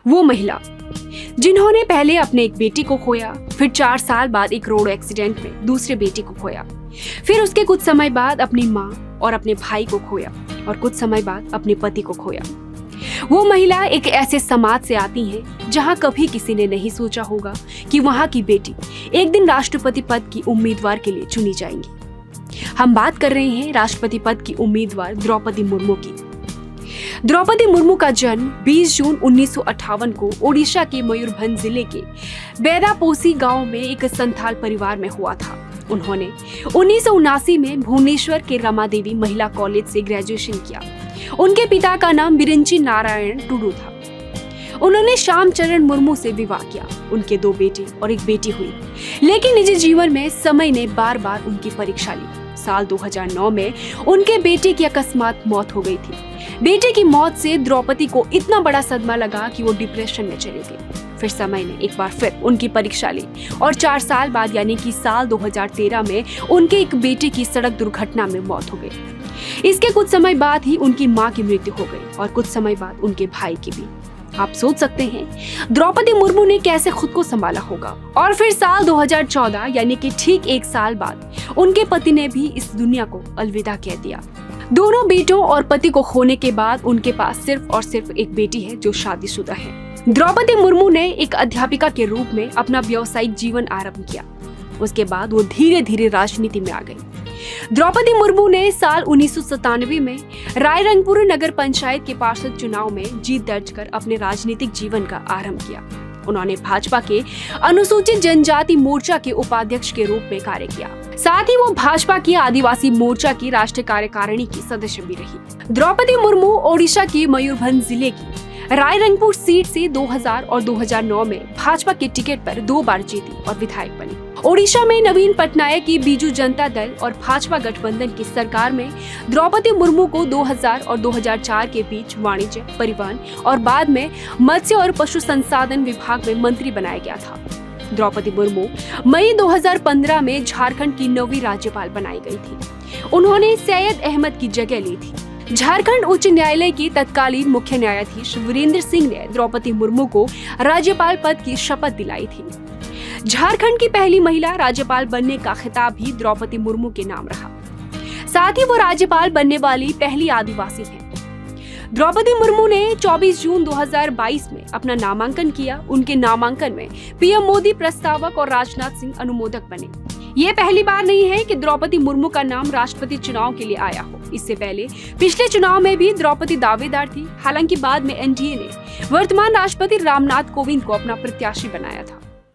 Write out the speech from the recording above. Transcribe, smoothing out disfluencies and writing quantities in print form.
वो महिला जिन्होंने पहले अपने एक बेटी को खोया, फिर 4 साल बाद एक रोड एक्सीडेंट में दूसरे बेटी को खोया, फिर उसके कुछ समय बाद अपनी माँ और अपने भाई को खोया और कुछ समय बाद अपने पति को खोया। वो महिला एक ऐसे समाज से आती हैं जहां कभी किसी ने नहीं सोचा होगा कि वहां की बेटी एक दिन राष्ट्रपति पद की उम्मीदवार के लिए चुनी जाएंगी। हम बात कर रहे हैं राष्ट्रपति पद की उम्मीदवार द्रौपदी मुर्मू की। द्रौपदी मुर्मू का जन्म 20 जून 1958 को ओडिशा के मयूरभंज जिले के बेदापोसी गांव में एक संथाल परिवार में हुआ था। उन्होंने 1979 में भुवनेश्वर के रमादेवी महिला कॉलेज से ग्रेजुएशन किया। उनके पिता का नाम बिरंची नारायण टुडू था। उन्होंने श्याम चरण मुर्मू से विवाह किया। उनके 2 बेटे और एक बेटी हुई, लेकिन निजी जीवन में समय ने बार बार उनकी परीक्षा ली। साल 2009 में उनके बेटे की अकस्मात मौत हो गई थी। बेटे की मौत से द्रौपदी को इतना बड़ा सदमा लगा कि वो डिप्रेशन में चले गए। फिर समय ने एक बार फिर उनकी परीक्षा ली और 4 साल बाद यानी कि साल 2013 में उनके एक बेटे की सड़क दुर्घटना में मौत हो गई। इसके कुछ समय बाद ही उनकी मां की मृत्यु हो गई और कुछ समय बाद उनके भाई की भी। आप सोच सकते हैं द्रौपदी मुर्मू ने कैसे खुद को संभाला होगा। और फिर साल 2014 यानी कि ठीक 1 साल बाद उनके पति ने भी इस दुनिया को अलविदा कह दिया। दोनों बेटों और पति को खोने के बाद उनके पास सिर्फ और सिर्फ एक बेटी है जो शादीशुदा है। द्रौपदी मुर्मू ने एक अध्यापिका के रूप में अपना व्यावसायिक जीवन आरंभ किया। उसके बाद वो धीरे धीरे राजनीति में आ गई। द्रौपदी मुर्मू ने साल 1997 में रायरंगपुर नगर पंचायत के पार्षद चुनाव में जीत दर्ज कर अपने राजनीतिक जीवन का आरंभ किया। उन्होंने भाजपा के अनुसूचित जनजाति मोर्चा के उपाध्यक्ष के रूप में कार्य किया। साथ ही वो भाजपा की आदिवासी मोर्चा की राष्ट्रीय कार्यकारिणी की सदस्य भी रही। द्रौपदी मुर्मू ओडिशा के मयूरभंज जिले की रायरंगपुर सीट से 2000 और 2009 में भाजपा के टिकट पर 2 बार जीती और विधायक बनी। ओडिशा में नवीन पटनायक की बीजू जनता दल और भाजपा गठबंधन की सरकार में द्रौपदी मुर्मू को 2000 और 2004 के बीच वाणिज्य, परिवहन और बाद में मत्स्य और पशु संसाधन विभाग में मंत्री बनाया गया था। द्रौपदी मुर्मू मई 2015 में झारखंड की 9वीं राज्यपाल बनाई गई थी। उन्होंने सैयद अहमद की जगह ली थी। झारखंड उच्च न्यायालय के तत्कालीन मुख्य न्यायाधीश वीरेंद्र सिंह ने द्रौपदी मुर्मू को राज्यपाल पद की शपथ दिलाई थी। झारखंड की पहली महिला राज्यपाल बनने का खिताब भी द्रौपदी मुर्मू के नाम रहा। साथ ही वो राज्यपाल बनने वाली पहली आदिवासी हैं। द्रौपदी मुर्मू ने 24 जून 2022 में अपना नामांकन किया। उनके नामांकन में पीएम मोदी प्रस्तावक और राजनाथ सिंह अनुमोदक बने। ये पहली बार नहीं है कि द्रौपदी मुर्मू का नाम राष्ट्रपति चुनाव के लिए आया हो। इससे पहले पिछले चुनाव में भी द्रौपदी दावेदार थी। हालांकि बाद में एनडीए ने वर्तमान राष्ट्रपति रामनाथ कोविंद को अपना प्रत्याशी बनाया था।